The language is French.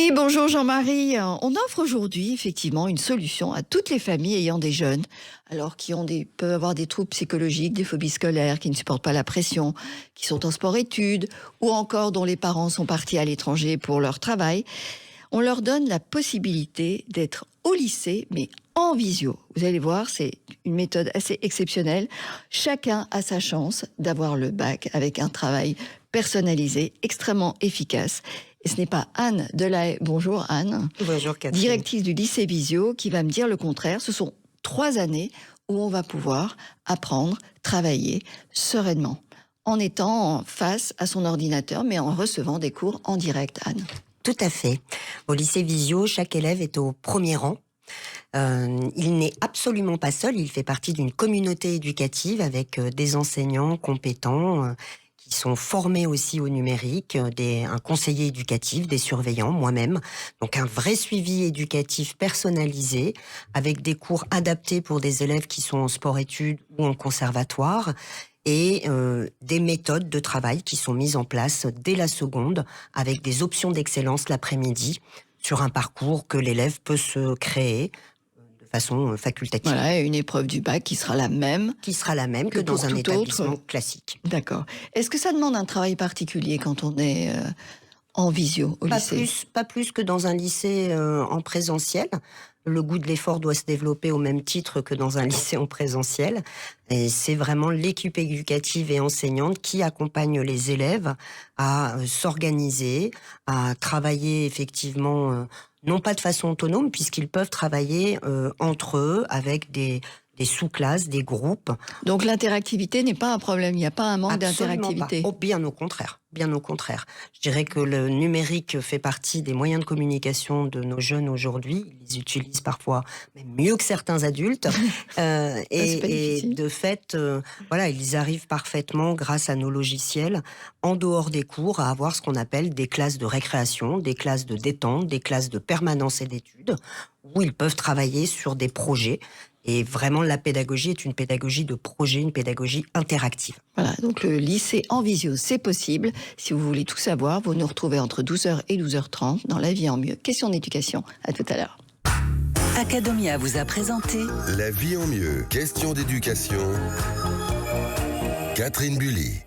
Oui, bonjour Jean-Marie. On offre aujourd'hui effectivement une solution à toutes les familles ayant des jeunes, alors peuvent avoir des troubles psychologiques, des phobies scolaires, qui ne supportent pas la pression, qui sont en sport-études, ou encore dont les parents sont partis à l'étranger pour leur travail. On leur donne la possibilité d'être au lycée, mais en visio. Vous allez voir, c'est une méthode assez exceptionnelle. Chacun a sa chance d'avoir le bac avec un travail personnalisé, extrêmement efficace. Et ce n'est pas Anne Delahaye, bonjour Anne, Bonjour Catherine. directrice du lycée Visio, qui va me dire le contraire. Ce sont 3 années où on va pouvoir apprendre, travailler sereinement, en étant face à son ordinateur, mais en recevant des cours en direct, Anne. Tout à fait. Au lycée Visio, chaque élève est au premier rang. Il n'est absolument pas seul, il fait partie d'une communauté éducative avec des enseignants compétents qui sont formés aussi au numérique, un conseiller éducatif, des surveillants, moi-même. Donc un vrai suivi éducatif personnalisé avec des cours adaptés pour des élèves qui sont en sport-études ou en conservatoire et des méthodes de travail qui sont mises en place dès la seconde avec des options d'excellence l'après-midi sur un parcours que l'élève peut se créer de façon facultative. Voilà, et une épreuve du bac qui sera la même. Qui sera la même que dans un établissement classique. D'accord. Est-ce que ça demande un travail particulier quand on est en visio au lycée ? Pas plus que dans un lycée en présentiel. Le goût de l'effort doit se développer au même titre que dans un lycée en présentiel. Et c'est vraiment l'équipe éducative et enseignante qui accompagne les élèves à s'organiser, à travailler effectivement, non pas de façon autonome, puisqu'ils peuvent travailler entre eux avec des sous-classes, des groupes. Donc l'interactivité n'est pas un problème, il n'y a pas un manque Absolument d'interactivité. pas. Oh, bien au contraire, bien au contraire. Je dirais que le numérique fait partie des moyens de communication de nos jeunes aujourd'hui. Ils les utilisent parfois même mieux que certains adultes. Et de fait, voilà, ils arrivent parfaitement, grâce à nos logiciels, en dehors des cours, à avoir ce qu'on appelle des classes de récréation, des classes de détente, des classes de permanence et d'études, où ils peuvent travailler sur des projets. Et vraiment, la pédagogie est une pédagogie de projet, une pédagogie interactive. Voilà, donc le lycée en visio, c'est possible. Si vous voulez tout savoir, vous nous retrouvez entre 12h et 12h30 dans La vie en mieux. Question d'éducation, à tout à l'heure. Academia vous a présenté La vie en mieux, question d'éducation. Catherine Bully.